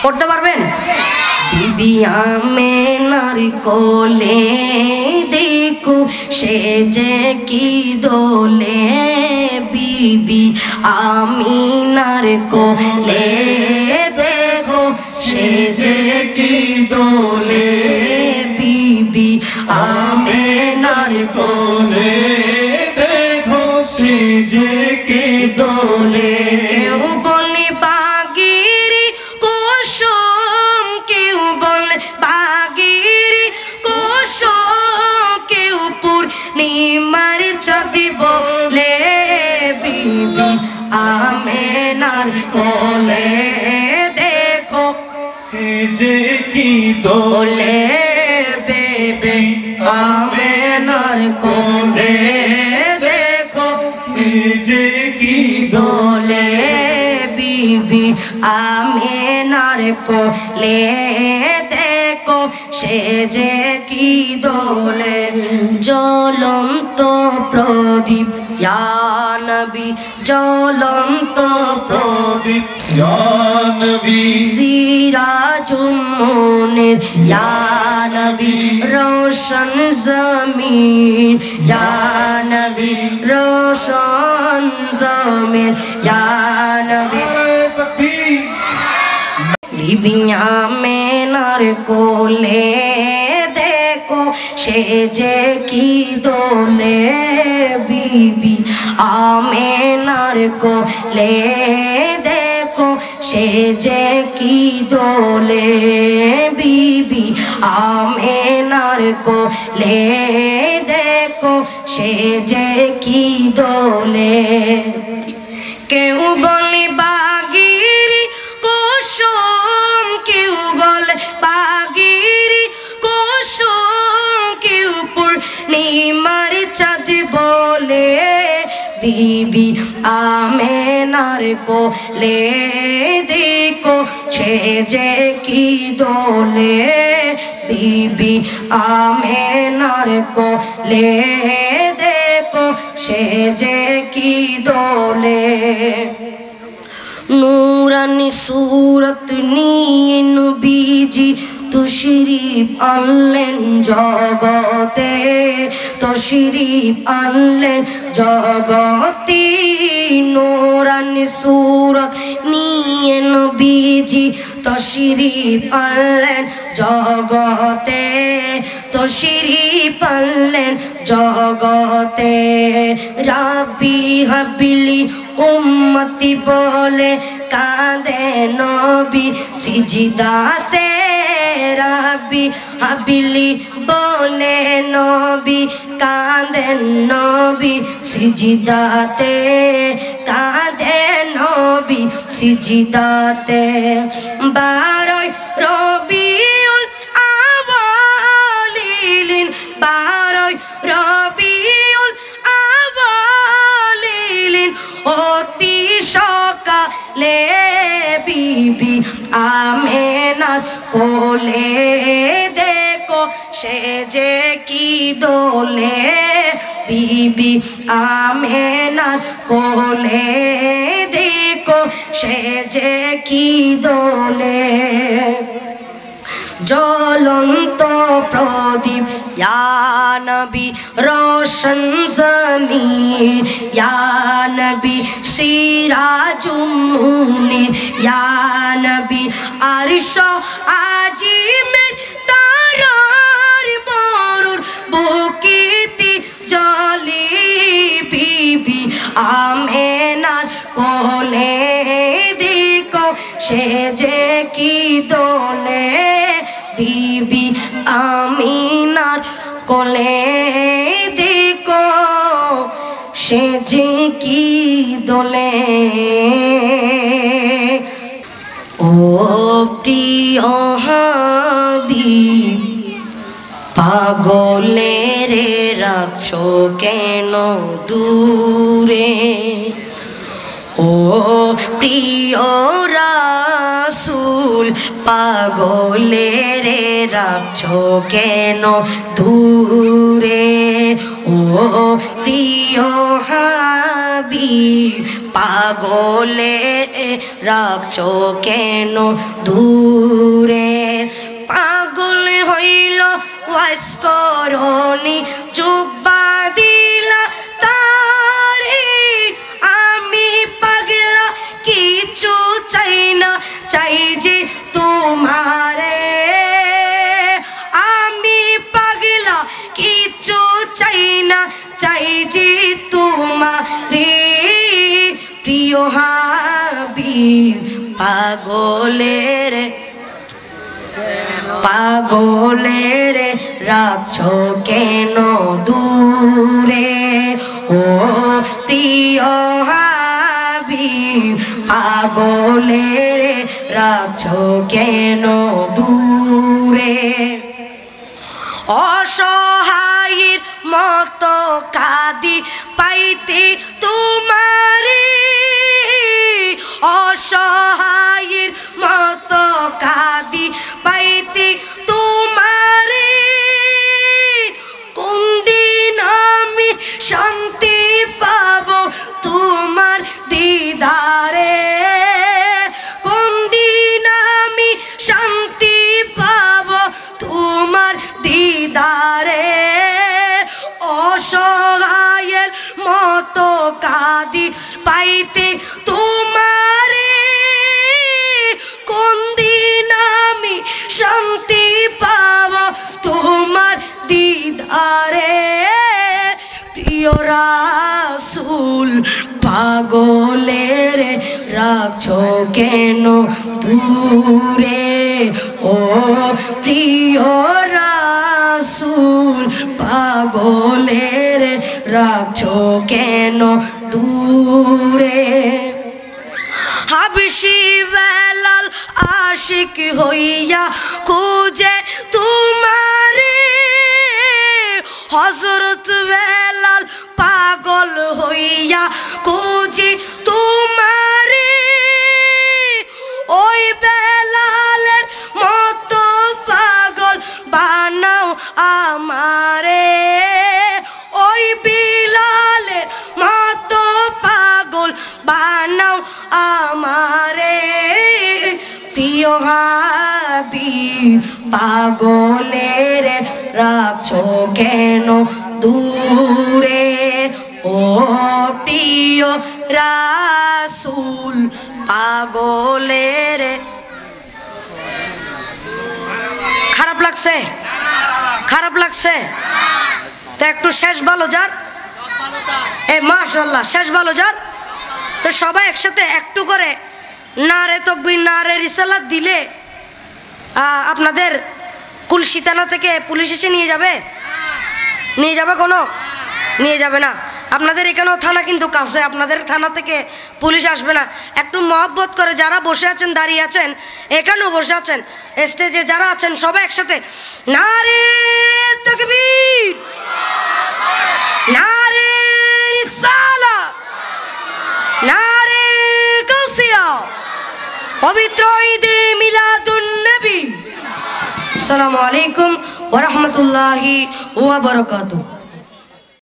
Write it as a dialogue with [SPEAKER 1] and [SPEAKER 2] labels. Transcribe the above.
[SPEAKER 1] করতে পারবেন? বিবি আমেনার কোলে দেখো সে যে কি দোলে, বিবি আমিনার কোলে দেখো সে যে কি দোলে, বিবি আমেনার কোলে
[SPEAKER 2] দেখো সে যে কি
[SPEAKER 1] দোলে। কেউ বলে বাগিরি কুসুম, কেউ বলে বাগিরি কুসুম, কেউ পূর্ণিমার চাঁদ বলে, বিবি আমেনার কোলে দেখো
[SPEAKER 2] সে যে কি
[SPEAKER 1] দোলে, বেবি আমেনার কোলে দেখো
[SPEAKER 2] সে যে কি
[SPEAKER 1] দোলে, বিবি আমেনার কোলে দেখো সে যে কি দোলে। জ্বলন্ত প্রদীপ ইয়া নবী, জ্বলন্ত প্রদীপ
[SPEAKER 2] ইয়া নবী,
[SPEAKER 1] সিরাজুল মুনির ইয়া নবী, রোশন জমিন ইয়া নবী, রোশন জমিন ইয়া নবী। বিবি আমেনার কোলে দেখো সে যে কি দোলে, বিবি আমেনার কোলে দেখো সে যে কি দোলে, বিবি আমেনার কোলে দেখো সে যে কি দোলে। কেউ বলে বাগিরি কুসুম, কেউ বলে বাগিরি কুসুম, কেউ পূর্ণিমার চাঁদ বলে, বিবি আমেনার কোলে দেখো সে যে কি দোলে, বিবি আমেনার কোলে দেখো সে যে কি দোলে। নূরানি সুরত নিয়ে নবীজি তশরিফ আনলেন জগতে, তশরিফ আনলেন জগতে। নূরানি সুরত নিয়ে নবীজি তশরিফ আনলেন জগতে, তশরিফ আনলেন জগতে। রাব্বি হাবলি উম্মতি বলে কাঁদে নবী সিজদাতে, রাব্বি হাবলি বলে নবী কাঁদেন নবী সিজদাতে, কাঁদে নবী সিজদাতে। 12 রবিউল আউয়াল, 12 রবিউল আউয়াল অতি সকালে, বিবি আমেনার কোলে দেখো সে যে কি দোলে, বিবি আমেনার কোলে দেখো সে যে কি দোলে। জ্বলন্ত প্রদীপ ইয়া নবী, রোশন জমিন ইয়া নবী, সিরাজুল মুনির ইয়া নবী, আরশ আজিমের তারার মরুর বুকেতে জ্বলে, বিবি আমেনার কোলে দেখো সে যে কি দোলে, বিবি আমিনার কোলে দেখো সে যে কি দোলে। ও প্রিয় হাবিব পাগলের রাখছো কেন দূরে, ও প্রিয় রাসূল পাগলের রাখছো কেন দূরে, ও প্রিয় হাবিব পাগলে রাখছো কেন দূরে পাগল হইল ওয়াজ করনি জুব্বা দিলা তারে আমি পাগলা কিছু চাই না চাই যে তোমারে আমি পাগলা কিছু চাই না চাই যে তোমারে প্রিয় হাবিব পাগলের পাগলের রাখছো কেন দূরে ও প্রিয় হাবিব পাগলের রাখছো কেন দূরে অসহায়ের মতো কাঁদি পাইতে তোমারে অসহায়ের মতো কাঁদি পাইতে তোমারে কোন দিন আমি শান্তি পাবো তোমার দিদারে কোন দিন আমি শান্তি পাবো তোমার দিদারে অসহায়ের মতো কাঁদি পাইতে তোমারে কোন দিন আমি শান্তি পাব তোমার দিদারে প্রিয় রাসূল পাগলের রাখছো কেন দূরে ও প্রিয় রাসূল পাগলের রাখছো কেন দূরে হাবশি বেলাল আশিক হইয়া খুঁজে তোমারে হযরত বেলাল পাগল হইয়া খুঁজে তোমারে ওই বেলালের মতো পাগল বানাও আমারে ওই বিলালের মতো পাগল বানাও আমারে প্রিয় হাবিব পাগলের রাখছো কেন দূরে ও প্রিয় রাসূল পাগলের খারাপ লাগছে খারাপ লাগছে তো একটু শেষ ভালো যার এ মাশাআল্লাহ শেষ ভালো যার তো সবাই একসাথে একটু করে নারে তাকবীর নারে রিসালাত দিলে আপনাদের কুলসি থানা থেকে পুলিশ এসে নিয়ে যাবে কোনো নিয়ে যাবে না আপনাদের এখানেও থানা কিন্তু কাছে আপনাদের থানা থেকে পুলিশ আসবে না একটু মহব্বত করে যারা বসে আছেন দাঁড়িয়ে আছেন এখানেও বসে আছেন স্টেজে যারা আছেন সবাই একসাথে নারে তাকবীর নারে রিসালাত নারে গাউসিয়া পবিত্র ঈদে মিলাদুন নবী আসসালামু আলাইকুম ওয়া রাহমাতুল্লাহি ওয়া বারাকাতুহু।